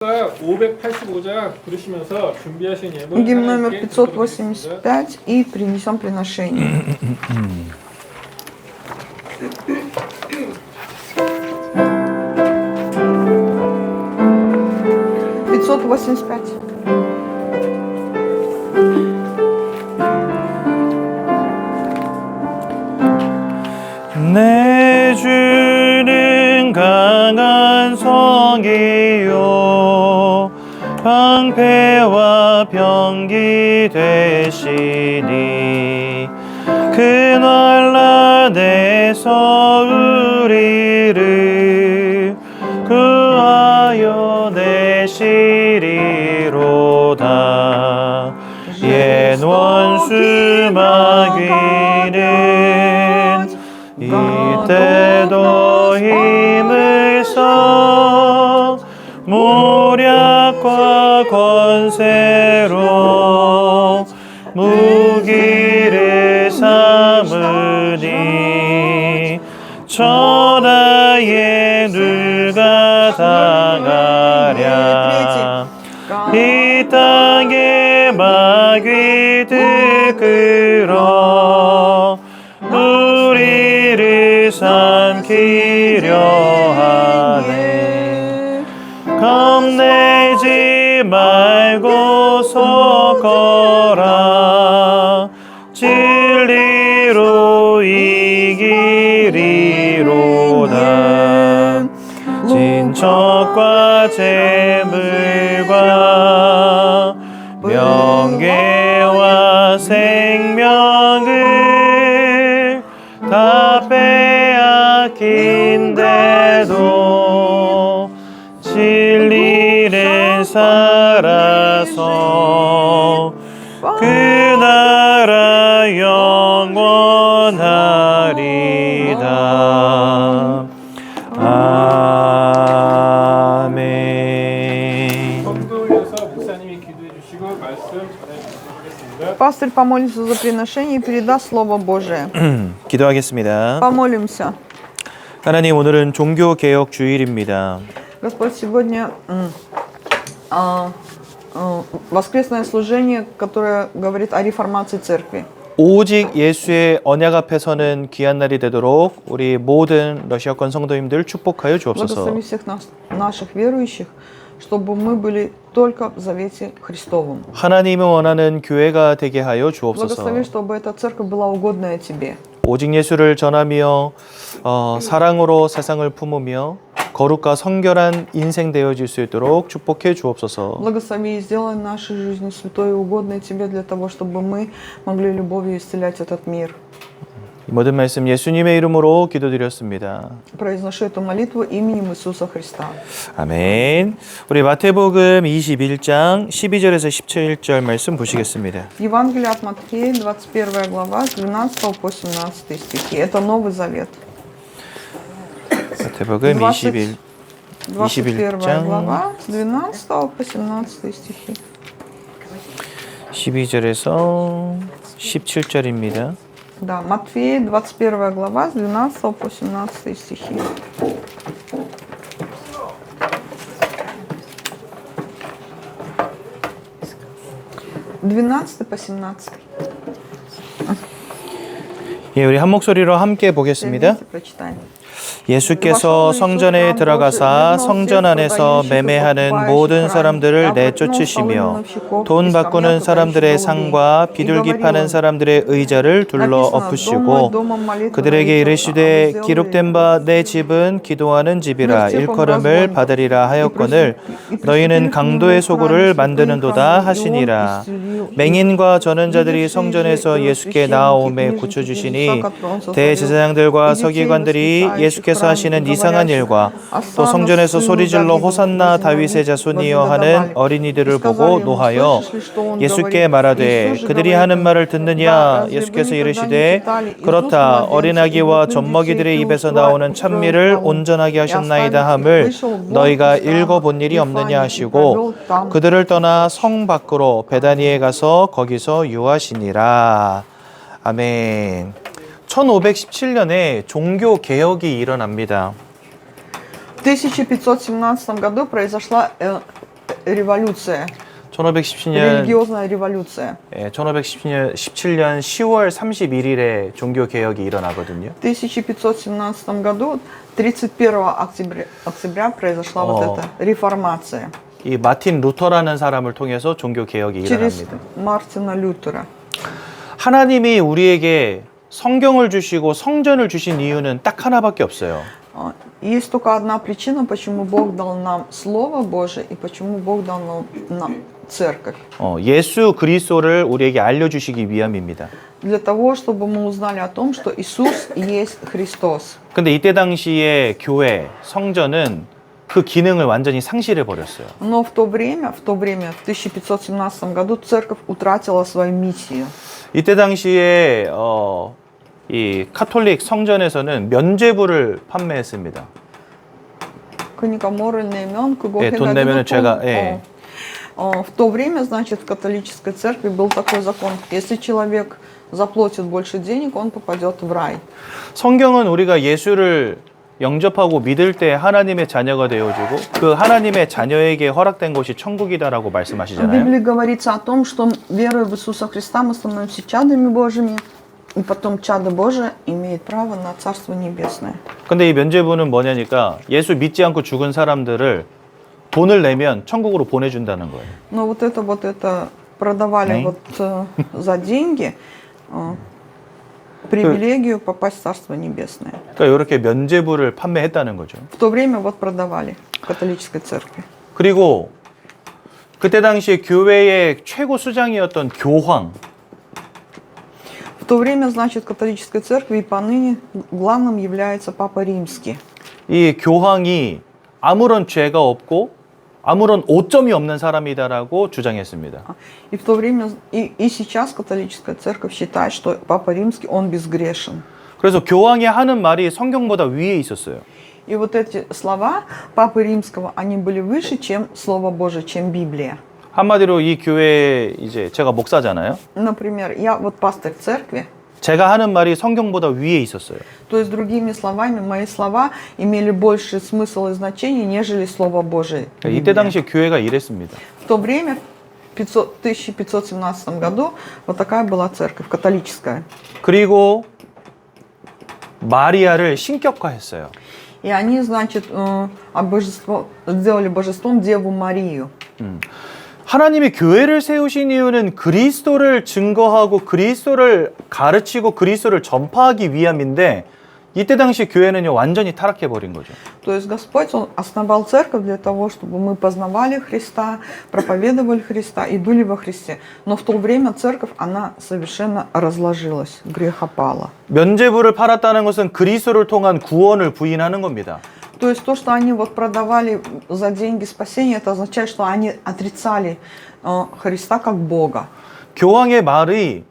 585장 부르시면서 준비하신 예물 Гимн номер 하나님께 드리겠습니다. 585 и принесем приношение. «585». 내 주는 강한 성이요 방패와 병기 되시니 그 난란에서 우리를 구하여 내시리로다. 옛 원수 마귀는 이때도 힘을 써 모략과 권세로 무기를 삼으니 천하에 누가 당하랴. 이 땅에 마귀들 끌어 우리를 삼키려 하네. 겁내지 말고 서거라. 진리로 이기리로다. 진척과 재물과 명예와 생명을 다 빼앗긴데도 진리는 살아서 그 나라 영원하리다. 아멘. 성도에서 목사님이 기도해 주시고 말씀 전해 주시도록 하겠습니다. Пастырь помолится за приношение и передаст Слово Божие. 기도하겠습니다. Помолимся. 하나님, 오늘은 종교개혁 주일입니다. Господь, сегодня воскресное служение, которое говорит о реформации церкви. 오직 예수의 언약 앞에서는 귀한 날이 되도록 우리 모든 러시아권 성도님들 축복하여 주옵소서. Благослови всех наших верующих, чтобы мы были только в завете Христовом. 하나님이 원하는 교회가 되게 하여 주옵소서. Благослови, чтобы эта церковь была угодная Тебе. 오직 예수를 전하며 사랑으로 세상을 품으며 거룩과 성결한 인생 되어질 수 있도록 축복해 주옵소서. Благослови и сделай нашу жизнь святой и угодной Тебе для того, чтобы мы могли любовью исцелять этот мир. 이 모든 말씀 예수님의 이름으로 기도드렸습니다. Произношу эту молитву именем Иисуса Христа. 아멘. 우리 마태복음 21장 12절에서 17절 말씀 보시겠습니다. Евангелие от Матфея, 21 глава, с 12 по 17 стихи. Это Новый Завет. 마태복음 21장 21 глава, с 12 по 17 стихи. 12절에서 17절입니다. Да, Матфея, 21 глава, с 12 по 17 стихи. С 12 по 17. 예, 우리 한 목소리로 함께 보겠습니다. Вместе прочитаем. 예수께서 성전에 들어가사 성전 안에서 매매하는 모든 사람들을 내쫓으시며 돈 바꾸는 사람들의 상과 비둘기 파는 사람들의 의자를 둘러 엎으시고 그들에게 이르시되 기록된 바 내 집은 기도하는 집이라 일컬음을 받으리라 하였거늘 너희는 강도의 소굴을 만드는도다 하시니라. 맹인과 전원자들이 성전에서 예수께 나아오매 고쳐주시니 대제사장들과 서기관들이 예수께서 하시는 이상한 일과 또 성전에서 소리질러 호산나 다윗의 자손이여 하는 어린이들을 보고 노하여 예수께 말하되 그들이 하는 말을 듣느냐. 예수께서 이르시되 그렇다. 어린아기와 젖먹이들의 입에서 나오는 찬미를 온전하게 하셨나이다 함을 너희가 읽어본 일이 없느냐 하시고 그들을 떠나 성 밖으로 베다니에 가서 거기서 유하시니라. 아멘. 1517년에 종교 개혁이 일어납니다. В 1517 году произошла революция, 1517년 религиозная революция. 1517년 10월 31일에 종교 개혁이 일어나거든요. В 1517 году, 31 октября произошла вот эта реформация 이 마틴 루터라는 사람을 통해서 종교 개혁이 через 일어납니다. Мартина Лютера. 하나님이 우리에게 성경을 주시고 성전을 주신 이유는 딱 하나밖에 없어요. Есть только одна причина, почему Бог дал нам Слово Божие и почему Бог дал нам церковь. 예수 그리스도를 우리에게 알려주시기 위함입니다. Для того, чтобы мы узнали о том, что Иисус есть Христос. 근데 이때 당시에 교회, 성전은 그 기능을 완전히 상실해 버렸어요. Но в то время, в 1517 году, церковь утратила свою миссию. 이때 당시에 이 카톨릭 성전에서는 면죄부를 판매했습니다. 그러니까 моральный имен, 예, 돈 내면은 죄가 예. В то время, значит, в католической церкви был такой закон: если человек заплатит больше денег, он попадет в рай. 성경은 우리가 예수를 영접하고 믿을 때 하나님의 자녀가 되어지고 그 하나님의 자녀에게 허락된 곳이 천국이다라고 В 말씀하시잖아요. Библии говорится о том, что веруя в Иисуса Христа, мы становимся чадами Божьими, и потом чадо Божие имеет право на Царство Небесное. 근데 이 면죄부는 뭐냐니까 예수 믿지 않고 죽은 사람들을 돈을 내면 천국으로 보내준다는 거예요. Но вот это продавали за деньги привилегию попасть в Царство Небесное. 그러니까 이렇게 면죄부를 판매했다는 거죠. В то время продавали в католической церкви. 그리고 그때 당시에 교회의 최고 수장이었던 교황, В то время, значит, католической церкви и поныне главным является Папа Римский. 이 교황이 아무런 죄가 없고 아무런 오점이 없는 사람이다라고 주장했습니다. И в то время, и сейчас католическая церковь считает, что Папа Римский, он безгрешен. 그래서 교황이 하는 말이 성경보다 위에 있었어요. И вот эти слова Папы Римского, они были выше, чем Слово Божие, чем Библия. 한마디로 이 교회 이제 제가 목사잖아요. Например, я вот пастырь церкви, 제가 하는 말이 성경보다 위에 있었어요. то есть, другими словами, мои слова имели больше смысл и значение, нежели Слово Божие. 이때 당시 교회가 이랬습니다. В то время, в 1517 году, вот такая была церковь, католическая. 그리고 마리아를 신격화했어요. И они, значит, сделали божеством Деву Марию. 하나님이 교회를 세우신 이유는 그리스도를 증거하고 그리스도를 가르치고 그리스도를 전파하기 위함인데 이때 당시 교회는요 완전히 타락해 버린 거죠. То есть Господь, Он основал церковь для того, чтобы мы познавали Христа, проповедовали Христа и были во Христе. Но в то время церковь, она совершенно разложилась, грехопала. 면죄부를 팔았다는 것은 그리스도를 통한 구원을 부인하는 겁니다. То есть то, что они продавали за деньги спасения, это означает, что они отрицали Христа как Бога. 교황의 말이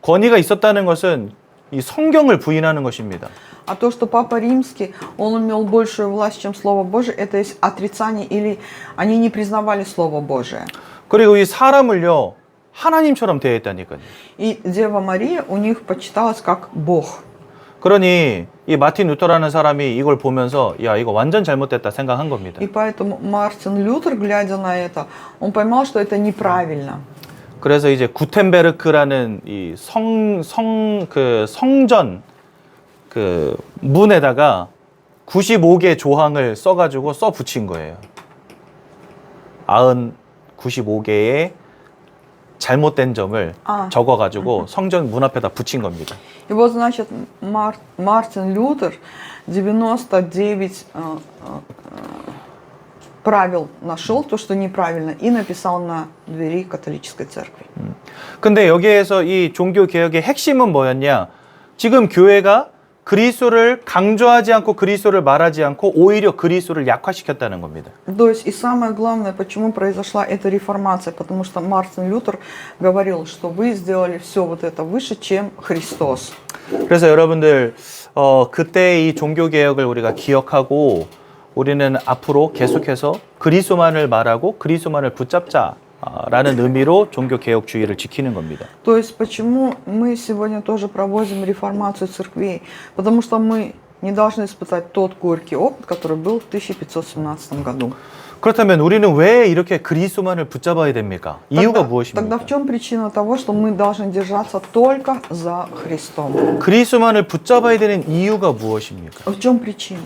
권위가 있었다는 것은 이 성경을 부인하는 것입니다. А то, что Папа Римский, он имел большую власть, чем Слово Божие, это есть отрицание, или они не признавали Слово Божие. 그리고 이 사람을요 하나님처럼 대했다니까요. И Дева Мария у них почиталась как Бог. 그러니 이 마틴 루터라는 사람이 이걸 보면서 야 이거 완전 잘못됐다 생각한 겁니다. И поэтому Мартин Лютер, глядя на это, он поймал, что это неправильно. 그래서 이제 구텐베르크라는 이 성전 그 문에다가 95개 조항을 써가지고 써 붙인 거예요. 95개의 잘못된 점을 적어가지고 성전 문 앞에다 붙인 겁니다. И вот, значит, Мартин Лютер 99 правил нашел, то, что неправильно, и написал на двери католической церкви. 근데 여기에서 이 종교 개혁의 핵심은 뭐였냐? 지금 교회가 그리스도를 강조하지 않고 그리스도를 말하지 않고 오히려 그리스도를 약화시켰다는 겁니다. То есть и самое главное, почему произошла эта реформация, потому что Мартин Лютер говорил, что вы сделали все вот это выше, чем Христос. 그래서 여러분들 그때 이 종교 개혁을 우리가 기억하고 우리는 앞으로 계속해서 그리스도만을 말하고 그리스도만을 붙잡자라는 의미로 종교 개혁주의를 지키는 겁니다. То есть почему мы сегодня тоже проводим реформацию церквей? Потому что мы не должны испытать тот горький опыт, который был в 1517 году. 그렇다면 우리는 왜 이렇게 그리스도만을 붙잡아야 됩니까? 이유가 Тогда 무엇입니까? в чем причина того, что мы должны держаться только за Христом? 그리스도만을 붙잡아야 되는 이유가 무엇입니까? В чем причина?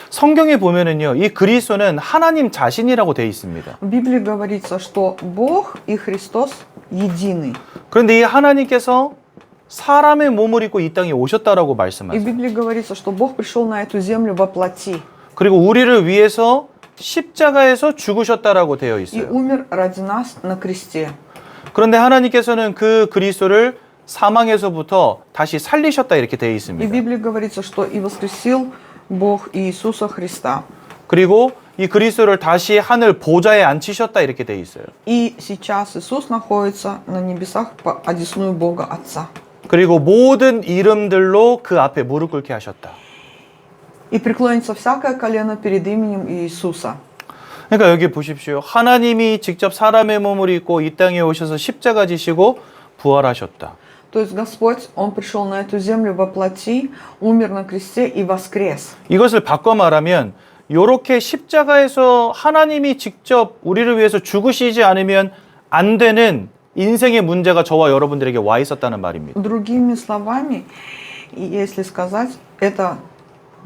성경에 보면은요, 이 그리스도는 하나님 자신이라고 되어 있습니다. В Библии говорится, что Бог и Христос едины. 그런데 이 하나님께서 사람의 몸을 입고 이 땅에 오셨다라고 И в 말씀하세요. Библии говорится, что Бог пришел на эту землю во плоти 그리고 우리를 위해서 십자가에서 죽으셨다라고 되어 и 있어요. умер ради нас на кресте. 그런데 하나님께서는 그 그리스도를 사망에서부터 다시 살리셨다 이렇게 되어 И в 있습니다. Библии говорится, что и воскресил Бог Иисуса Христа. 그리고 이 그리스도를 다시 하늘 보좌에 앉히셨다 이렇게 되어 있어요. И сейчас Иисус находится на небесах по одесную Бога Отца. 그리고 모든 이름들로 그 앞에 무릎 꿇게 하셨다. И преклонится всякое колено перед именем Иисуса. 그러니까 여기 보십시오. 하나님이 직접 사람의 몸을 입고 이 땅에 오셔서 십자가 지시고 부활하셨다. То есть Господь, Он пришел на эту землю во плоти, умер на кресте и воскрес. 이것을 바꿔 말하면 이렇게 십자가에서 하나님이 직접 우리를 위해서 죽으시지 않으면 안 되는 인생의 문제가 저와 여러분들에게 와 있었다는 말입니다. Другими словами, если сказать, это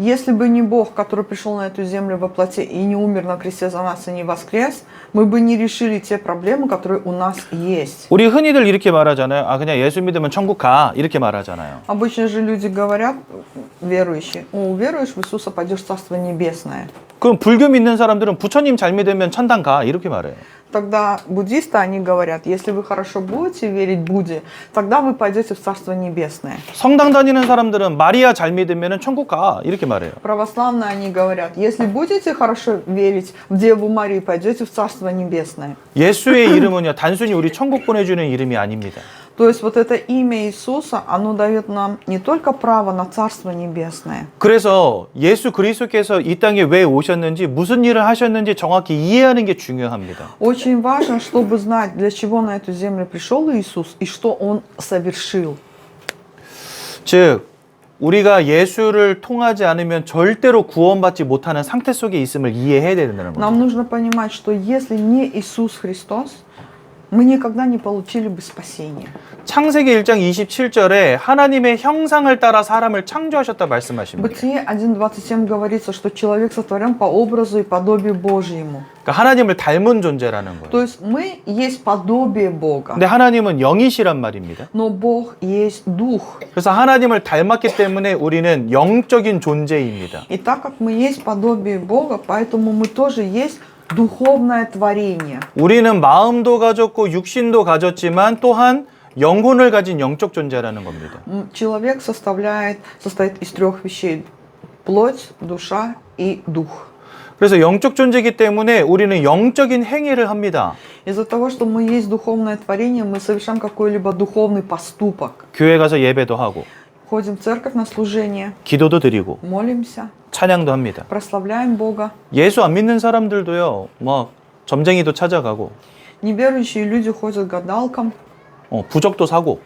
если бы не Бог, который пришел на эту землю во плоти и не умер на кресте за нас и не воскрес, мы бы не решили те проблемы, которые у нас есть. 우리 흔히들 이렇게 말하잖아요. 아 그냥 예수 믿으면 천국 가 이렇게 말하잖아요. Обычно же люди говорят, верующие, уверуешь в Иисуса, пойдешь в Царство Небесное. 그럼 불교 믿는 사람들은 부처님 잘 믿으면 천당 가 이렇게 말해요. Тогда буддисты, они говорят, если вы хорошо будете верить Будде, тогда вы пойдете в Царство Небесное. 성당 다니는 사람들은 마리아 잘 믿으면 천국 가 이렇게 말해요. Православные, они говорят, если будете хорошо верить в Деву Марию, пойдете в Царство Небесное. 예수의 이름은요 단순히 우리 천국 보내주는 이름이 아닙니다. То есть вот это имя Иисуса, оно дает нам не только право на Царство Небесное. 그래서 예수 그리스도께서 이 땅에 왜 오셨는지 무슨 일을 하셨는지 정확히 이해하는 게 중요합니다. Очень важно, чтобы знать, для чего на эту землю пришел Иисус и что Он совершил. 즉 우리가 예수를 통하지 않으면 절대로 구원받지 못하는 상태 속에 있음을 이해해야 된다는 겁니다. Нам нужно понимать, что если не Иисус Христос, мы никогда не получили бы спасения. 창세기 1장 27절에 하나님의 형상을 따라 사람을 창조하셨다 В 말씀하십니다. Бытие 1.27 говорится, что человек сотворен по образу и подобию Божьему. 그러니까 하나님을 닮은 존재라는 거예요. То есть мы есть подобие Бога, 근데 하나님은 영이시란 말입니다. но Бог есть Дух. 그래서 하나님을 닮았기 때문에 우리는 영적인 존재입니다. И так как мы есть подобие Бога, поэтому мы тоже есть духовное творение. 우리는 마음도 가졌고 육신도 가졌지만 또한 영혼을 가진 영적 존재라는 겁니다. Человек состоит из трех вещей: плоть, душа и дух. 그래서 영적 존재이기 때문에 우리는 영적인 행위를 합니다. Из-за того, что мы есть духовное творение, мы совершаем какой-либо духовный поступок. 교회 가서 예배도 하고 Ходим в церковь на служение, 기도도 드리고 молимся, 찬양도 합니다. прославляем Бога. 예수 안 믿는 사람들도요. 뭐 점쟁이도 찾아가고 Неверующие люди ходят к гадалкам, 부적도 사고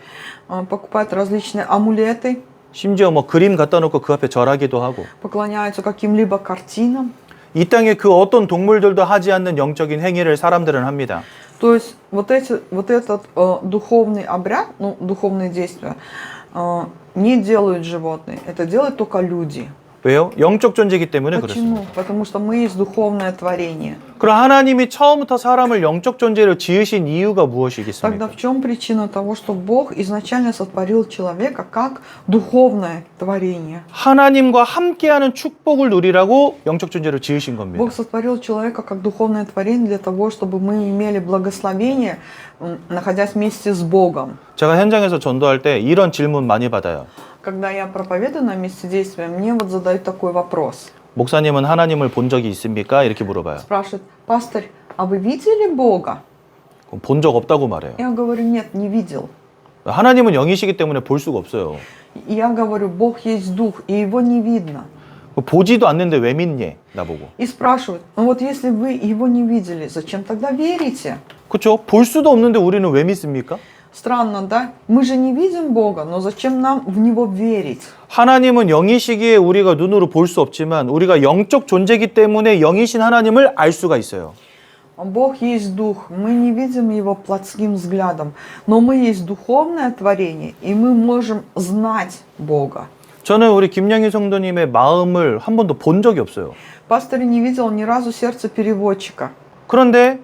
покупают различные амулеты, 심지어 뭐 그림 갖다 놓고 그 앞에 절하기도 하고 поклоняются каким-либо картинам. 이 땅에 그 어떤 동물들도 하지 않는 영적인 행위를 사람들은 합니다. То есть вот этот духовный обряд, ну, духовные действия, не делают животные, это делают только люди. 왜요? 영적 존재이기 때문에 그렇습니다. Почему? Потому что мы есть духовное творение. 그럼 하나님이 처음부터 사람을 영적 존재로 지으신 이유가 Тогда 무엇이겠습니까? в чем причина того, что Бог изначально сотворил человека как духовное творение? 하나님과 함께하는 축복을 누리라고 영적 존재로 지으신 겁니다. Бог сотворил человека как духовное творение для того, чтобы мы имели благословение, находясь вместе с Богом. 제가 현장에서 전도할 때 이런 질문 많이 받아요. Когда я проповедую на месте действия, мне вот задают такой вопрос. 목사님은 하나님을 본 적이 있습니까? 이렇게 물어봐요. Спрашивают: пастор, а вы видели Бога? 본 적 없다고 말해요. Я говорю: нет, не видел. 하나님은 영이시기 때문에 볼 수가 없어요. И я говорю: Бог есть Дух, и Его не видно. 보지도 않는데 왜 믿니? 나보고. И спрашивают: ну вот если вы Его не видели, зачем тогда верите? 그렇죠? 볼 수도 없는데 우리는 왜 믿습니까? Странно, да? Мы же не видим Бога, но зачем нам в Него верить? 하나님은 영이시기에 우리가 눈으로 볼 수 없지만 우리가 영적 존재이기 때문에 영이신 하나님을 알 수가 있어요. Бог есть Дух, мы не видим Его плотским взглядом, но мы есть духовное творение, и мы можем знать Бога. 저는 우리 김영희 성도님의 마음을 한 번도 본 적이 없어요. Пастор не видел ни разу сердца переводчика, 그런데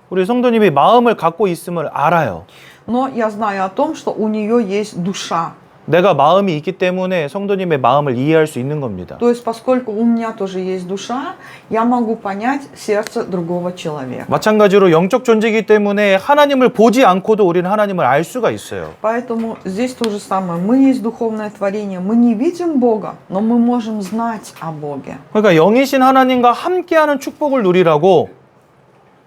우리 성도님이 마음을 갖고 있음을 알아요. но я знаю о том, что у нее есть душа. 내가 마음이 있기 때문에 성도님의 마음을 이해할 수 있는 겁니다. То есть, поскольку у меня тоже есть душа, я могу понять сердце другого человека. 마찬가지로 영적 존재이기 때문에 하나님을 보지 않고도 우리는 하나님을 알 수가 있어요. Поэтому здесь то же самое. Мы есть духовное творение, мы не видим Бога, но мы можем знать о Боге. 그러니까 영이신 하나님과 함께하는 축복을 누리라고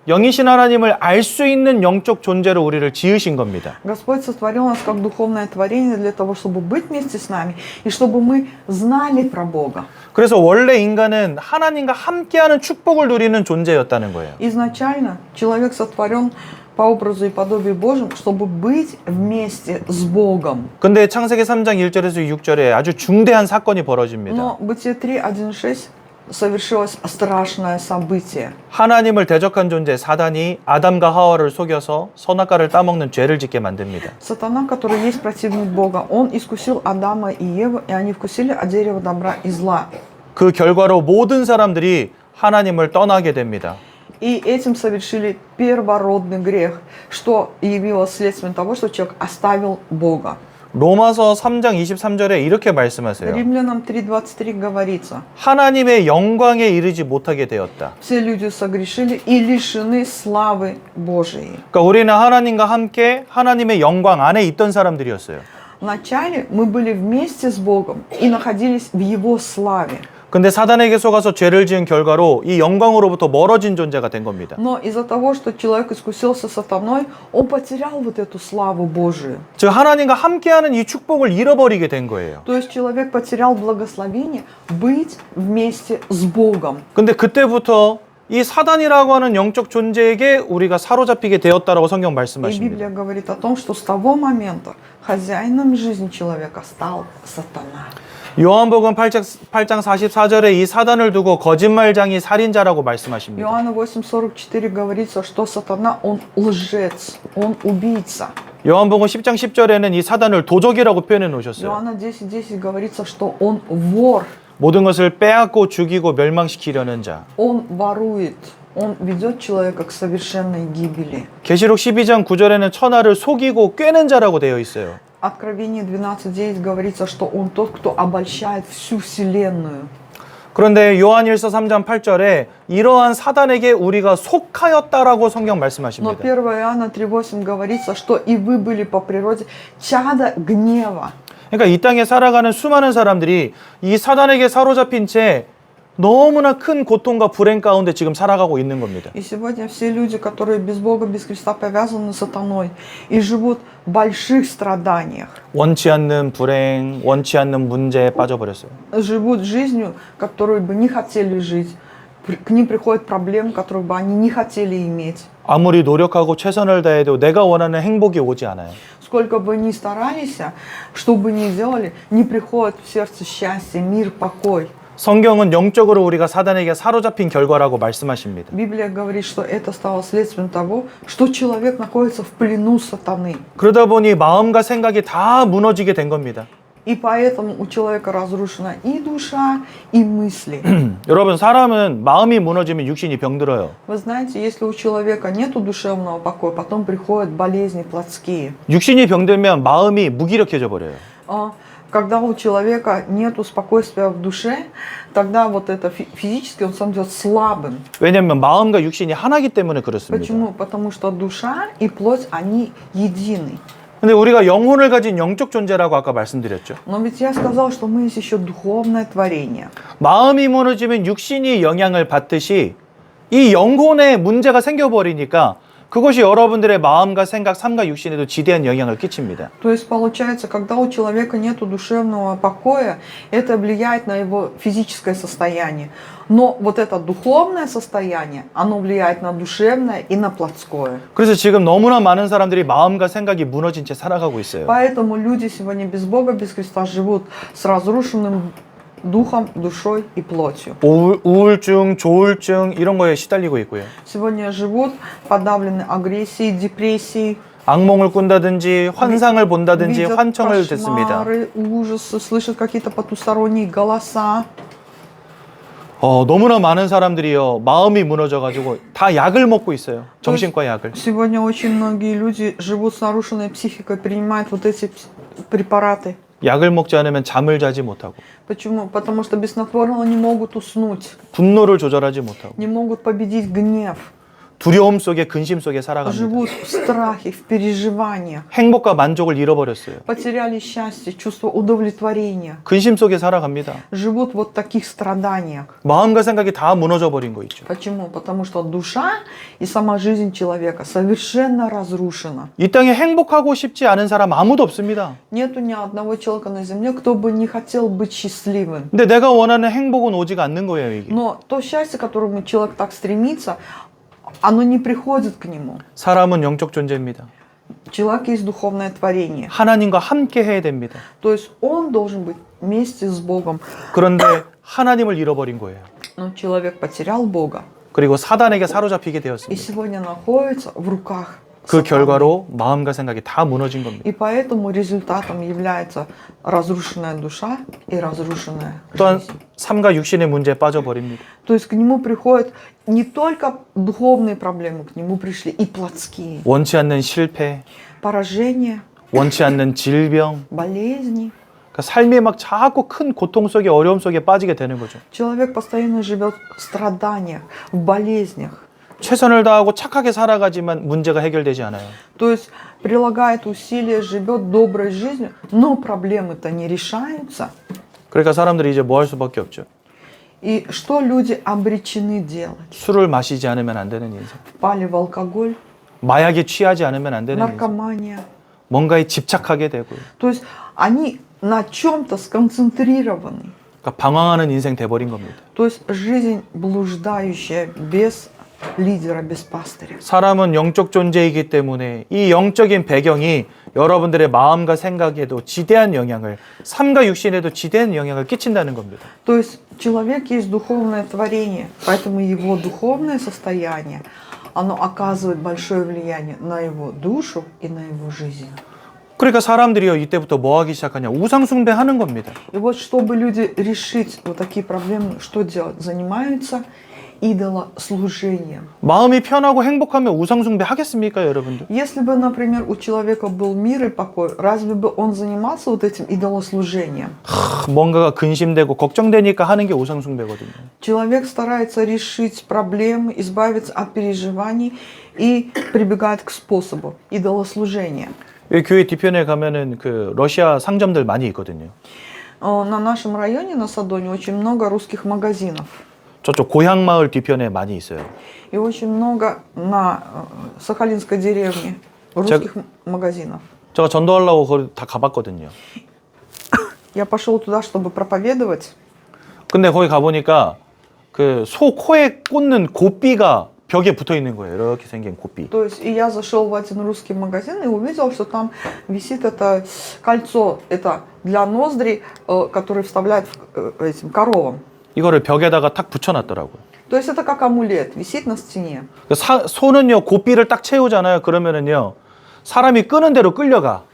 영이신 하나님을 알 수 있는 영적 존재로 우리를 지으신 겁니다. Господь сотворил нас как духовное творение для того, чтобы быть вместе с нами и чтобы мы знали про Бога. 그래서 원래 인간은 하나님과 함께하는 축복을 누리는 존재였다는 거예요. Изначально человек сотворен по образу и подобию Божьему, чтобы быть вместе с Богом. 근데 창세기 3장 1절에서 6절에 아주 중대한 사건이 벌어집니다. Но Бытие 3:1-6 совершилось страшное событие. 하나님을 대적한 존재 사단이 아담과 하와를 속여서 선악과를 따먹는 죄를 짓게 만듭니다. Сатана, который есть противник Бога, он искусил Адама и Еву, и они вкусили от дерева добра и зла. 그 결과로 모든 사람들이 하나님을 떠나게 됩니다. И этим совершили первородный грех, что явилось следствием того, что человек оставил Бога. 로마서 3장 23절에 이렇게 말씀하세요. Римлянам 3:23 говорится: 하나님의 영광에 이르지 못하게 되었다. все люди согрешили и лишены славы Божией. 그러니까 우리는 하나님과 함께 하나님의 영광 안에 있던 사람들이었어요. Вначале мы были вместе с Богом и находились в Его славе. 근데 사단에게 속아서 죄를 지은 결과로 이 영광으로부터 멀어진 존재가 된 겁니다. Но из-за того, что человек искусился сатаной, он потерял вот эту славу Божию. 즉 하나님과 함께하는 이 축복을 잃어버리게 된 거예요. То есть человек потерял благословение быть вместе с Богом. 근데 그때부터 이 사단이라고 하는 영적 존재에게 우리가 사로잡히게 되었다라고 성경 И 말씀하십니다. Библия говорит о том, что с того момента хозяином жизни человека стал сатана. 요한복음 8장 44절에 이 사단을 두고 거짓말장이 살인자라고 말씀하십니다. Иоанна 8:44 говорится, что сатана, он лжец, он убийца. 요한복음 10장 10절에는 이 사단을 도적이라고 표현해 놓으셨어요. Иоанна 10:10 говорится, что он вор, 모든 것을 빼앗고 죽이고 멸망시키려는 자. он ворует, он ведет человека к совершенной гибели. 계시록 12장 9절에는 천하를 속이고 꿰는 자라고 되어 있어요. Откровение 12:9 говорится, что он тот, кто обольщает всю вселенную. 그런데 요한일서 3장 8절에 이러한 사단에게 우리가 속하였다라고 성경 Но 말씀하십니다. 1 Иоанна 3:8 говорится, что и вы были по природе чада гнева. 그러니까 이 땅에 살아가는 수많은 사람들이 이 사단에게 사로잡힌 채 너무나 큰 고통과 불행 가운데 지금 살아가고 있는 겁니다. И сегодня все люди, которые без Бога, без Христа повязаны сатаной и живут в больших страданиях, 원치 않는 불행, 원치 않는 문제에 빠져버렸어요. живут жизнью, которую бы не хотели жить. К ним приходят проблемы, которые бы они не хотели иметь. 아무리 노력하고 최선을 다해도 내가 원하는 행복이 오지 않아요. Сколько бы ни старались, что бы ни делали, не приходит в сердце счастье, мир, покой. 성경은 영적으로 우리가 사단에게 사로잡힌 결과라고 말씀하십니다. Библия говорит, что это стало следствием того, что человек находится в плену сатаны. 그러다 보니 마음과 생각이 다 무너지게 된 겁니다. И поэтому у человека разрушена и душа, и мысли. 여러분, 사람은 마음이 무너지면 육신이 병들어요. Вы знаете, если у человека нет душевного покоя, потом приходят болезни плотские. 육신이 병들면 마음이 무기력해져 버려요. Когда у человека нет спокойствия в душе, тогда вот это физически он сам идет слабым. 왜냐하면 마음과 육신이 하나이기 때문에 그렇습니다. Почему? Потому что душа и плоть, они едины. 근데 우리가 영혼을 가진 영적 존재라고 아까 말씀드렸죠. Но ведь я сказал, что мы есть еще духовное творение. 마음이 무너지면 육신이 영향을 받듯이 이 영혼에 문제가 생겨버리니까 그것이 여러분들의 마음과 생각, 삶과 육신에도 지대한 영향을 끼칩니다. То есть получается, когда у человека нет душевного покоя, это влияет на его физическое состояние. Но вот это духовное состояние, оно влияет на душевное и на плотское. 그래서 지금 너무나 많은 사람들이 마음과 생각이 무너진 채 살아가고 있어요. Поэтому люди сегодня без Бога, без Христа живут с разрушенным духом, душой и плотью. 우울증, 조울증 이런 거에 시달리고 있고요. Сегодня живут подавлены агрессией, депрессией. 악몽을 꾼다든지 환상을 본다든지 видят 환청을 듣습니다. кошмары, ужасы, слышат какие-то потусторонние голоса. 너무나 많은 사람들이요 마음이 무너져가지고 다 약을 먹고 있어요. 정신과 약을. Сегодня очень многие люди живут с нарушенной психикой, принимают вот эти препараты. 약을 먹지 않으면 잠을 자지 못하고 Почему? Потому что без снотворного не могут уснуть, 분노를 조절하지 못하고 не могут победить гнев, 두려움 속에 근심 속에 살아갑니다. живут в страхе, в переживаниях, 행복과 만족을 잃어버렸어요. потеряли счастье, чувство удовлетворения, 근심 속에 살아갑니다. живут вот в таких страданиях. 마음과 생각이 다 무너져 버린 거 있죠. Почему? Потому что душа и сама жизнь человека совершенно разрушена. 이 땅에 행복하고 싶지 않은 사람 아무도 없습니다. Нету ни одного человека на земле, кто бы не хотел быть счастливым. 근데 내가 원하는 행복은 오지가 않는 거예요, 이게. Но то счастье, к которому человек так стремится, оно не приходит к нему. 사람은 영적 존재입니다. Человек есть духовное творение. 하나님과 함께 해야 됩니다. То есть он должен быть вместе с Богом. 그런데 하나님을 잃어버린 거예요. Но человек потерял Бога 그리고 사단에게 사로잡히게 и 되었습니다. сегодня находится в руках 그 сатаны. 결과로 마음과 생각이 다 무너진 겁니다. И поэтому результатом является разрушенная душа и разрушенная 또한 жизнь. 삶과 육신의 문제에 빠져버립니다. То есть к нему приходят не только духовные проблемы, к нему пришли и плотские. 원치 않는 실패, Поражения, 원치 않는 질병, болезни. 그러니까 삶이 막 자꾸 큰 고통 속에 어려움 속에 빠지게 되는 거죠. Человек постоянно живет в страданиях, в болезнях. 최선을 다하고 착하게 살아가지만 문제가 해결되지 않아요. То есть прилагает усилия, живет доброй жизнью, но проблемы-то не решаются. 그러니까 사람들이 이제 뭐 할 수밖에 없죠. И что люди обречены делать? 술을 마시지 않으면 안 되는 인생. Впали в алкоголь, 마약에 취하지 않으면 안 되는 인생. наркомания. 뭔가에 집착하게 되고요. То есть они на чем-то сконцентрированы. 그러니까 방황하는 인생 돼버린 겁니다. То есть жизнь блуждающая, без лидера, без пастыря. 사람은 영적 존재이기 때문에 이 영적인 배경이 여러분들의 마음과 생각에도 지대한 영향을, 삶과 육신에도 지대한 영향을 끼친다는 겁니다. То есть человек есть духовное творение, поэтому его духовное состояние, оно оказывает большое влияние на его душу и на его жизнь. 그러니까 사람들이요 이때부터 뭐 하기 시작하냐, 우상 숭배하는 겁니다. И вот чтобы люди решить вот такие проблемы, что делать? Занимаются идолослужением. 마음이 편하고 행복하면 우상 숭배 하겠습니까, 여러분들? Если бы, например, у человека был мир и покой, разве бы он занимался вот этим идолослужением? 뭔가가 근심되고 걱정되니까 하는 게 우상 숭배거든요. Человек старается решить проблемы, избавиться от переживаний и прибегает к способу идолослужения. 여기 교회 뒤편에 가면은 그 러시아 상점들 많이 있거든요. На нашем районе, на Садоне, очень много русских магазинов. 저쪽 고향마을 뒤편에 많이 있어요. И очень много на Сахалинской деревне русских магазинов. 제가 전도하려고 거기 다 가봤거든요. Я пошел туда, чтобы проповедовать. 근데 거기 가보니까 그 소 코에 꽂는 고삐가 벽에 붙어 있는 거예요. 이렇게 생긴 고삐. То есть и я зашел в один русский магазин и увидел, что там висит это кольцо, это для ноздрей, которое вставляют этим коровам. 이거를 벽에다가 탁 붙여놨더라고요. То есть это как амулет, висит на стене. 소는요 고삐를 딱 채우잖아요. 그러면은요 사람이 끄는 대로 끌려가.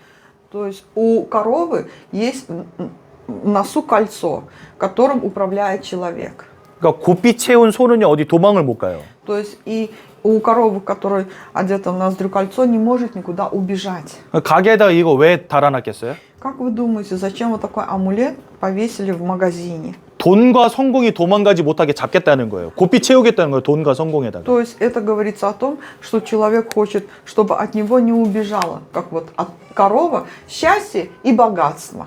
То есть у коровы есть в носу кольцо, которым управляет человек. 그러니까 고삐 채운 소는요 어디 도망을 못 가요. То есть и у коровы, которая одета в ноздрю кольцо, не может никуда убежать. 가게에다가 이거 왜 달아놨겠어요? Как вы думаете, зачем вот такой амулет повесили в магазине? 돈과 성공이 до망가지 못하게 잡겠다는 거예요. 고삐 채우겠다는 거예요. 돈과 성공에다가. То есть это говорится о том, что человек хочет, чтобы от него не убежало, как вот от коровы, счастье и богатство.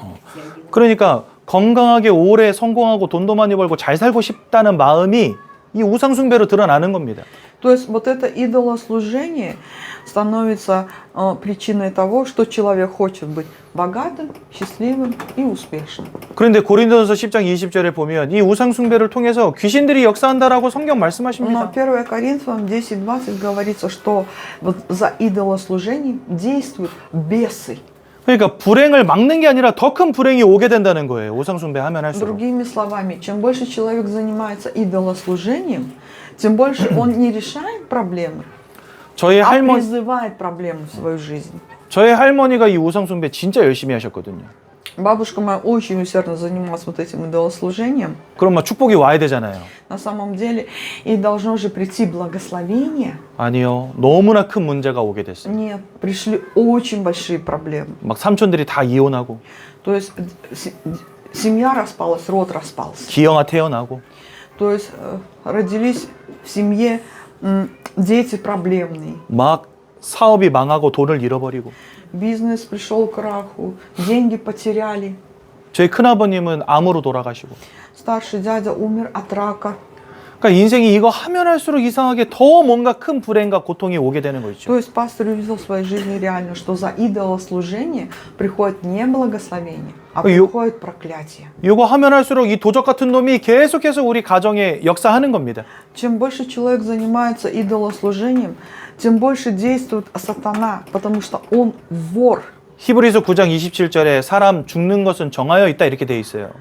그러니까 건강하게 오래 성공하고 돈도 많이 벌고 잘 살고 싶다는 마음이 이 우상숭배로 드러나는 겁니다. То есть вот это идолослужение становится причиной того, что человек хочет быть богатым, счастливым и успешным. 그런데 고린도전서 10장 20절에 보면 이 우상 숭배를 통해서 귀신들이 역사한다라고 성경 Но 말씀하십니다. 1 Коринфянам 10:20 говорится, что вот за идолослужением действуют бесы. 그러니까 불행을 막는 게 아니라 더 큰 불행이 오게 된다는 거예요. 우상 숭배하면 할수록. Другими словами, чем больше человек занимается идолослужением, тем больше он не решает проблемы, 저희 а 할머니 призывает проблемы в свою жизнь. 저희 할머니가 이 우상 숭배 진짜 열심히 하셨거든요. Бабушка моя очень усердно занималась вот этим идолослужением. 그럼 막 축복이 와야 되잖아요. На самом деле, и должно же прийти благословение. 아니요. 너무나 큰 문제가 오게 됐어요. Нет, пришли очень большие проблемы. 막 삼촌들이 다 이혼하고 То есть семья распалась, род распался. 기형아 태어나고 То есть родились в семье дети проблемные. 막 사업이 망하고 돈을 잃어버리고 Бизнес пришел к краху, деньги потеряли. 저희 큰아버님은 암으로 돌아가시고 Старший дядя умер от рака. 그러니까 인생이 이거 하면 할수록 이상하게 더 뭔가 큰 불행과 고통이 오게 되는 거 있죠. То есть пастор увидел в своей жизни реально, что за идолослужение приходит не благословение, а приходит проклятие. 이거 하면 할수록 이 도적 같은 놈이 계속해서 우리 가정에 역사하는 겁니다. Чем больше человек занимается идолослужением, тем больше действует сатана, потому что он вор. 히브리서 9장 27절에 사람 죽는 것은 정하여 있다 이렇게 돼 있어요.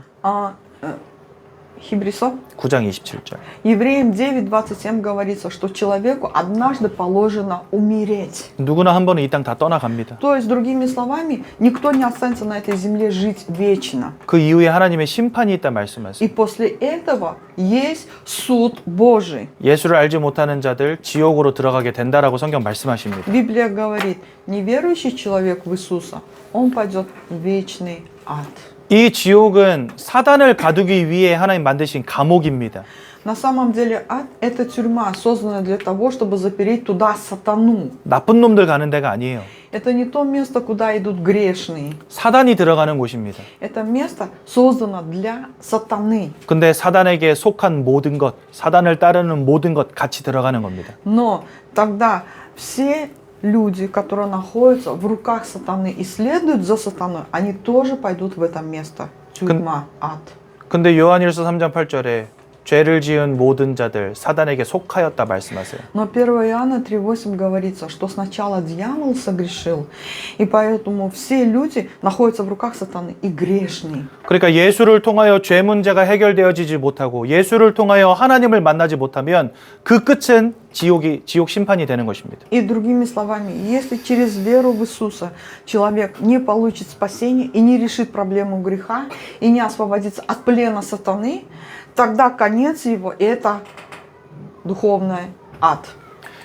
Хибрисов? 9장 27절. Евреям 9:27 говорится, что человеку однажды положено умереть. 누구나 한 번은 이 땅 다 떠나갑니다. То есть, другими словами, никто не останется на этой земле жить вечно. 그 이후에 하나님의 심판이 있다 말씀하세요. И после этого есть суд Божий. 예수를 알지 못하는 자들 지옥으로 들어가게 된다라고 성경 말씀하십니다. Библия говорит, неверующий человек в Иисуса, он пойдет в вечный ад. 이 지옥은 사단을 가두기 위해 하나님 만드신 감옥입니다. На самом деле ад – это тюрьма, созданная для того, чтобы запереть туда сатану. 나쁜 놈들 가는 데가 아니에요. Это не то место, куда идут грешные. 사단이 들어가는 곳입니다. Это место создано для сатаны. 근데 사단에게 속한 모든 것, 사단을 따르는 모든 것 같이 들어가는 겁니다. Но тогда все люди, которые находятся в руках сатаны и следуют за сатаной, они тоже пойдут в это место. Тюрьма, ад. 근데 요한일서 3장 8절에 죄를 지은 모든 자들 사단에게 속하였다 말씀하세요. Но 1 Иоанна 3:8 говорится, что сначала дьявол согрешил, и поэтому все люди находятся в руках сатаны и грешные. 그러니까 예수를 통하여 죄 문제가 해결되어지지 못하고 예수를 통하여 하나님을 만나지 못하면 그 끝은 지옥 심판이 되는 것입니다. И другими словами, если через веру в Иисуса человек не получит спасения и не решит проблему греха, и не освободится от плена сатаны, тогда конец его – это духовный ад.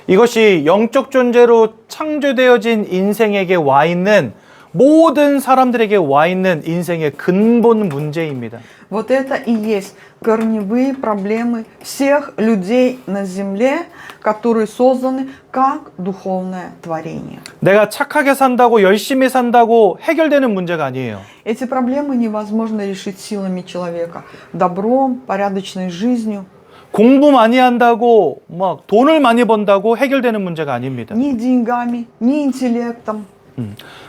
이것이 영적 존재로 창조되어진 인생에게 와 있는 모든 사람들에게 와 있는 인생의 근본 문제입니다. Вот это и есть корневые проблемы всех людей на земле, которые созданы как духовное творение. 내가 착하게 산다고 열심히 산다고 해결되는 문제가 아니에요. Эти проблемы невозможно решить силами человека, добром, порядочной жизнью. 공부 많이 한다고 막 돈을 많이 번다고 해결되는 문제가 아닙니다. Ни деньгами, ни интеллектом.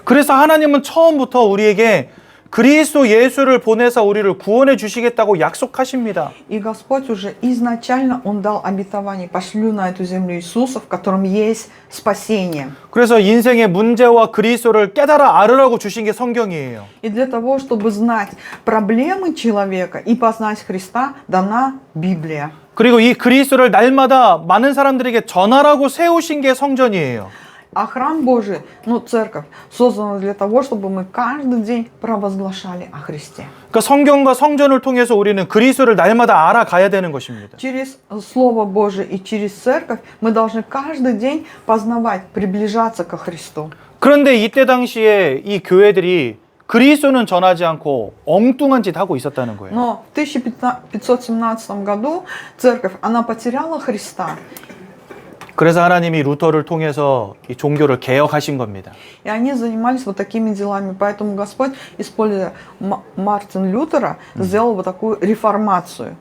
그래서 하나님은 처음부터 우리에게 그리스도 예수를 보내서 우리를 구원해 주시겠다고 약속하십니다. И Господь уже изначально Он дал обетование: пошлю на эту землю Иисуса, в котором есть спасение. 그래서 인생의 문제와 그리스도를 깨달아 알으라고 주신 게 성경이에요. И для того, чтобы знать проблемы человека и познать Христа, дана Библия. 그리고 이 그리스도를 날마다 많은 사람들에게 전하라고 세우신 게 성전이에요. А храм Божий, церковь, создана для того, чтобы мы каждый день провозглашали о Христе. 그러니까 성경과 성전을 통해서 우리는 그리스도를 날마다 알아가야 되는 것입니다. Через Слово Божие и через церковь мы должны каждый день познавать, приближаться ко Христу. 그런데 이때 당시에 이 교회들이 그리스도는 전하지 않고 엉뚱한 짓 하고 있었다는 거예요. Но в 1517 году церковь, она потеряла Христа. 그래서 하나님이 루터를 통해서 이 종교를 개혁하신 겁니다. И они занимались вот такими делами. Поэтому Господь, используя Мартина Лютера, сделал вот такую реформацию.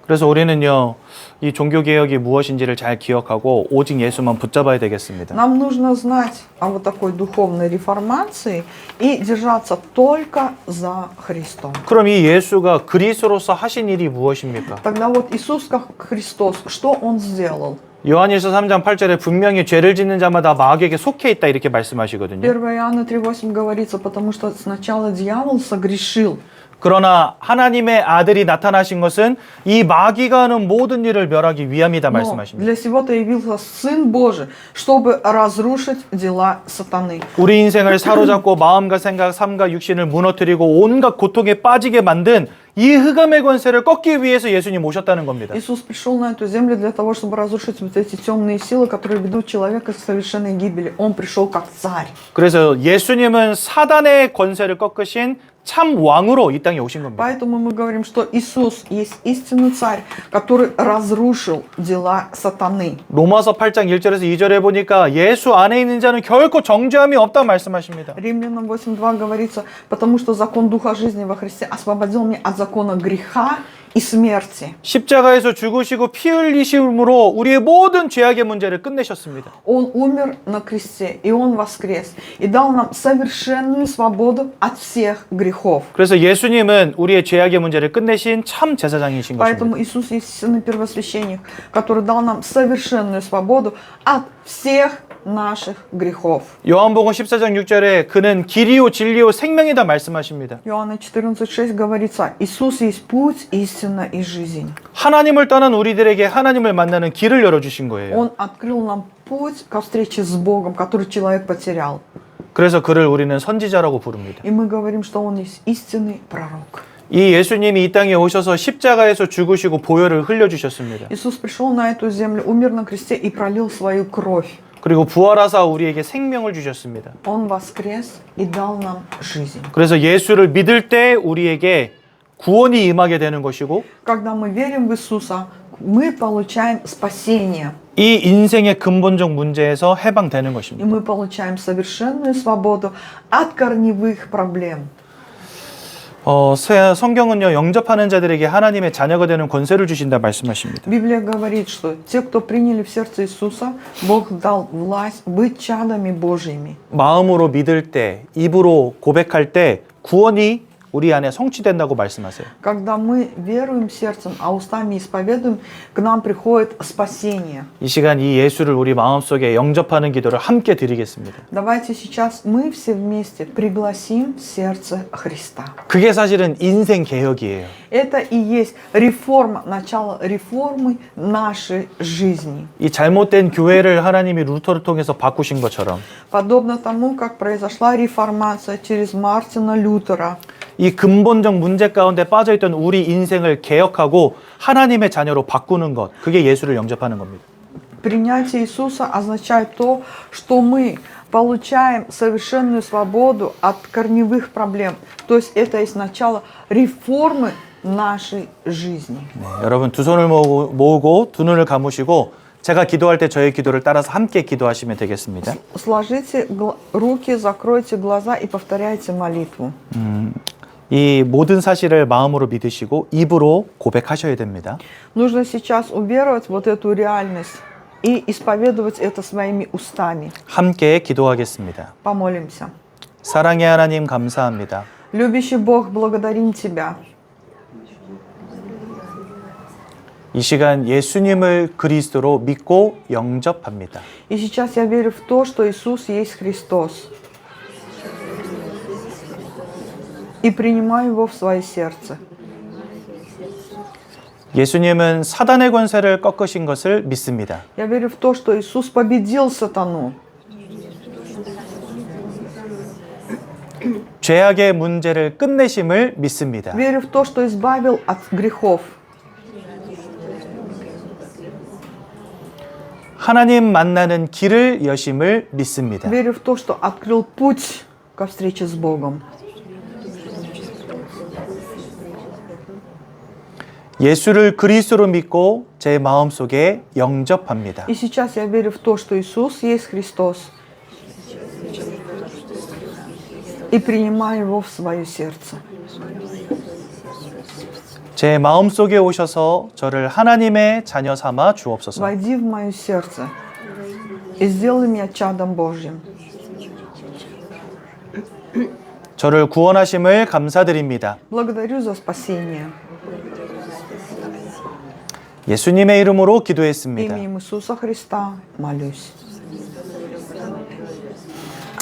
그래서 우리는요, 이 종교개혁이 무엇인지를 잘 기억하고 오직 예수만 붙잡아야 되겠습니다. Нам нужно знать о вот такой духовной реформации и держаться только за Христом. 그럼 이 예수가 그리스도로서 하신 일이 무엇입니까? Тогда вот Иисус как Христос, что Он сделал? 요한일서 3장 8절에 분명히 죄를 짓는 자마다 마귀에게 속해 있다 이렇게 말씀하시거든요. 1 Иоанна 3,8 говорится, потому что сначала дьявол согрешил. 그러나 하나님의 아들이 나타나신 것은 이 마귀가 하는 모든 일을 멸하기 위함이다 Но 말씀하십니다. для сего-то явился Сын Божий, чтобы разрушить дела сатаны. 우리 인생을 사로잡고 마음과 생각, 삶과 육신을 무너뜨리고 온갖 고통에 빠지게 만든 이 흑암의 권세를 꺾기 위해서 예수님 오셨다는 겁니다. Иисус пришел на эту землю для того, чтобы разрушить вот эти темные силы, которые ведут человека к совершенной гибели. Он пришел как царь. 그래서 예수님은 사단의 권세를 꺾으신 참 왕으로 이 땅에 오신 겁니다. Поэтому мы говорим, что Иисус есть истинный царь, который разрушил дела сатаны. 로마서 8장 1절에서 2절에 보니까 예수 안에 있는 자는 결코 정죄함이 없다 말씀하십니다. Римлянам 8:2 говорится, потому что закон Духа жизни во Христе освободил меня от закона греха и смерти. 십자가에서 죽으시고 피 흘리심으로 우리의 모든 죄악의 문제를 끝내셨습니다. Он умер на кресте, и Он воскрес, и дал нам совершенную свободу от всех грехов. 그래서 예수님은 우리의 죄악의 문제를 끝내신 참 제사장이신 Поэтому 것입니다. Иисус есть истинный первосвященник, который дал нам совершенную свободу от всех наших грехов. 요한복음 14장 6절에 그는 길이요 진리요 생명이다 말씀하십니다. Иоанна 14:6 говорится, Иисус есть путь, истина и жизнь. 하나님을 떠난 우리들에게 하나님을 만나는 길을 열어주신 거예요. Он открыл нам путь ко встрече с Богом, который человек потерял. 그래서 그를 우리는 선지자라고 부릅니다. И мы говорим, что Он есть истинный пророк. 이 예수님이 이 땅에 오셔서 십자가에서 죽으시고 보혈을 흘려주셨습니다. Иисус пришел на эту землю, умер на кресте и пролил свою кровь. 그리고 부활하사 우리에게 생명을 주셨습니다. Он воскрес и дал нам жизнь. 그래서 예수를 믿을 때 우리에게 구원이 임하게 되는 것이고 Когда мы верим в Иисуса, мы получаем спасение. 이 인생의 근본적 문제에서 해방되는 И 것입니다. мы получаем совершенную свободу от корневых проблем. 성경은요 영접하는 자들에게 하나님의 자녀가 되는 권세를 주신다 말씀하십니다. Библия говорит, что те, кто приняли в сердце Иисуса, Бог дал власть быть чадами Божьими. 마음으로 믿을 때, 입으로 고백할 때 구원이 우리 안에 성취된다고 말씀하세요. Когда мы веруем сердцем, а устами исповедуем, к нам приходит спасение. 이 시간 이 예수를 우리 마음속에 영접하는 기도를 함께 드리겠습니다. Давайте сейчас мы все вместе пригласим в сердце Христа. 그게 사실은 인생 개혁이에요. Это и есть реформа, начало реформы нашей жизни. 이 잘못된 교회를 하나님이 루터를 통해서 바꾸신 것처럼 Подобно тому, как произошла реформация через Мартина Лютера. 이 근본적 문제 가운데 빠져있던 우리 인생을 개혁하고 하나님의 자녀로 바꾸는 것, 그게 예수를 영접하는 겁니다. Принятие Иисуса означает то, что мы получаем совершенную свободу от корневых проблем. То есть это есть начало реформы нашей жизни. 네, 여러분 두 손을 모으고 두 눈을 감으시고 제가 기도할 때 저의 기도를 따라서 함께 기도하시면 되겠습니다. Сложите руки, закройте глаза и повторяйте молитву. 이 모든 사실을 마음으로 믿으시고 입으로 고백하셔야 됩니다. Нужно сейчас уверовать вот эту реальность и исповедовать это своими устами. 함께 기도하겠습니다. Помолимся. 사랑의 하나님 감사합니다. Любящий Бог, благодарим Тебя. 이 시간 예수님을 그리스도로 믿고 영접합니다. И сейчас я верю в то, что Иисус есть Христос. И принимаю Его в свое сердце. 예수님은 사단의 권세를 꺾으신 것을 믿습니다. Я верю в то, что Иисус победил сатану. 죄악의 문제를 끝내심을 믿습니다. Верю в то, что избавил от грехов. 하나님 만나는 길을 여심을 믿습니다. Верю в то, что открыл путь ко встрече с Богом. 예수를 그리스도로 믿고 제 마음속에 영접합니다. И сейчас я верю в то, что Иисус есть Христос. И принимаю Его в свое сердце. 제 마음속에 오셔서 저를 하나님의 자녀 삼아 주옵소서. Войди в мое сердце и сделай меня чадом Божьим. 저를 구원하심을 감사드립니다. Благодарю за спасение. 예수님의 이름으로 기도했습니다. Именем Иисуса Христа молюсь.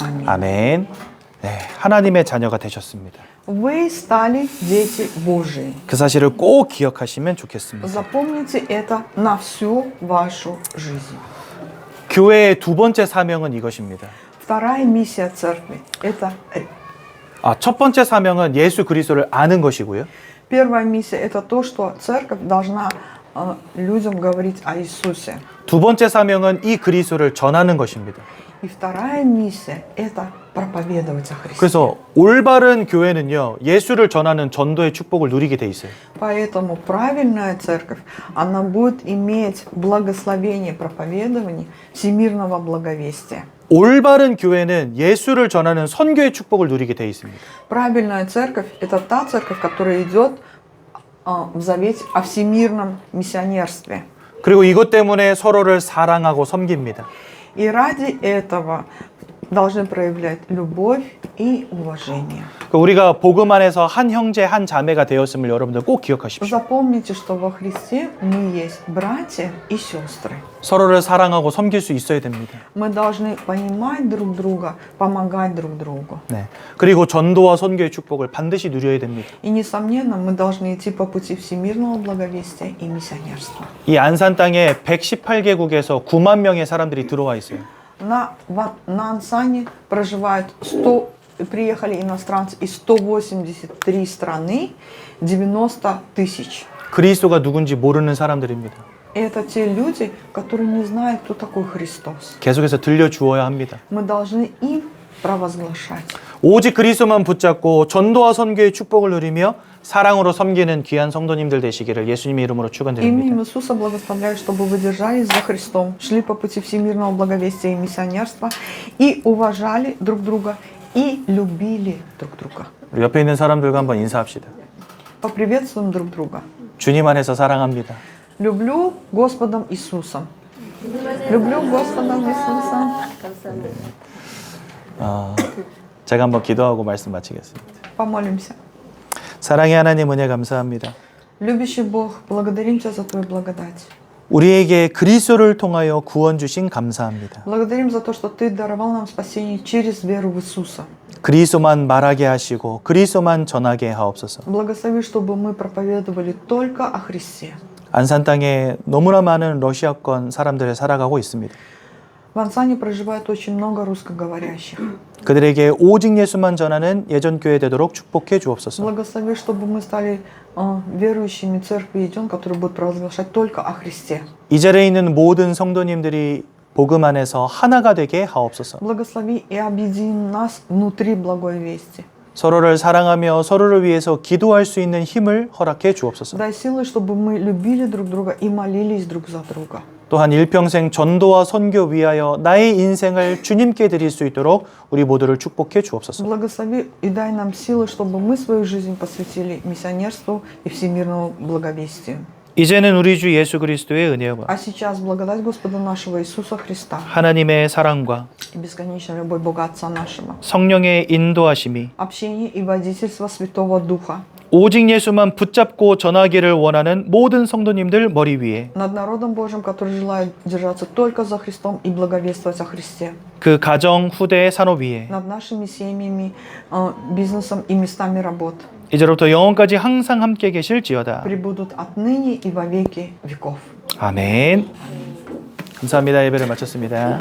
Аминь. 아멘. 네, 하나님의 자녀가 되셨습니다. Вы стали дети Божии. 그 사실을 꼭 기억하시면 좋겠습니다. Запомните это на всю вашу жизнь. 교회의 두 번째 사명은 이것입니다. Вторая миссия церкви – это 첫 번째 사명은 예수 그리스도를 아는 것이고요. первая миссия – это то, что церковь должна людям говорить о Иисусе. 두 번째 사명은 이 그리스도를 전하는 것입니다. И вторая миссия – это проповедовать о Христе. 그래서 올바른 교회는요, 예수를 전하는 전도의 축복을 누리게 돼 있어요. Поэтому правильная церковь, она будет иметь благословение проповедования всемирного благовестия. 올바른 교회는 예수를 전하는 선교의 축복을 누리게 돼 있습니다. Правильная церковь – это та церковь, которая идет в завете о всемирном миссионерстве. 그리고 이것 때문에 서로를 사랑하고 섬깁니다. И ради этого должны проявлять любовь и уважение. 우리가 복음 안에서 한 형제 한 자매가 되었음을 여러분들 꼭 기억하십시오. Запомните, что во Христе мы есть братья и сестры. 서로를 사랑하고 섬길 수 있어야 됩니다. Мы должны понимать друг друга, помогать друг другу. 네. 그리고 전도와 선교의 축복을 반드시 누려야 됩니다. И, несомненно, мы должны идти по пути всемирного благовестия и миссионерства. 이 안산 땅에 118개국에서 9만 명의 사람들이 들어와 있어요. На Ансане проживают приехали иностранцы из 183 страны, 90 тысяч. 그리스도가 누군지 모르는 사람들입니다. Это те люди, которые не знают, кто такой Христос. 계속해서 들려주어야 합니다. Мы должны им провозглашать. 오직 그리스도만 붙잡고 전도와 선교의 축복을 누리며 사랑으로 섬기는 귀한 성도님들 되시기를 예수님의 이름으로 축원드립니다. Именем Иисуса благословляю, чтобы вы держались за Христом, шли по пути всемирного благовестия и миссионерства, и уважали друг друга, и любили друг друга. 우리 옆에 있는 사람들과 한번 인사합시다. Поприветствуем друг друга. 주님 안에서 사랑합니다. Люблю Господом Иисусом. Люблю Господом Иисусом. 제가 한번 기도하고 말씀 마치겠습니다. Помолимся. 사랑의 하나님 은혜 감사합니다. Любящий Бог, благодарим Тебя за Твою благодать. 우리에게 그리스도를 통하여 구원 주신 감사합니다. Благодарим за то, что Ты даровал нам спасение через веру в Иисуса. 그리스도만 말하게 하시고 그리스도만 전하게 하옵소서. Благослови, чтобы мы проповедовали только о Христе. 안산 땅에 너무나 많은 러시아권 사람들이 살아가고 있습니다. В Ансане проживает очень много русскоговорящих. 그들에게 오직 예수만 전하는 예전 교회 되도록 축복해 주옵소서. Благослови, чтобы мы стали верующими церкви Едион, которые будут провозглашать только о Христе. 이 자리에 있는 모든 성도님들이 복음 안에서 하나가 되게 하옵소서. Благослови и объедини нас внутри благой вести. 서로를 사랑하며 서로를 위해서 기도할 수 있는 힘을 허락해 주옵소서. Дай силы, чтобы мы любили друг друга и молились друг за друга. 또한 일평생 전도와 선교 위하여 나의 인생을 주님께 드릴 수 있도록 우리 모두를 축복해 주옵소서. Благослови и дай нам силы, чтобы мы свою жизнь посвятили миссионерству и всемирному благовестию. 이제는 우리 주 예수 그리스도의 은혜와 А сейчас благодать Господа нашего Иисуса Христа 하나님의 사랑과 и бесконечная любовь Бога Отца нашего, 성령의 인도하심이 общение и водительство Святого Духа 오직 예수만 붙잡고 전하기를 원하는 모든 성도님들 머리 위에 над народом Божьим, который желает держаться только за Христом и благовествовать о Христе, 그 가정, 후대, 산업 위에 над нашими семьями, бизнесом и местами работ, 이제로부터 영원까지 항상 함께 계실지어다. пребудут отныне и во веки веков. 아멘. 감사합니다. 예배를 마쳤습니다.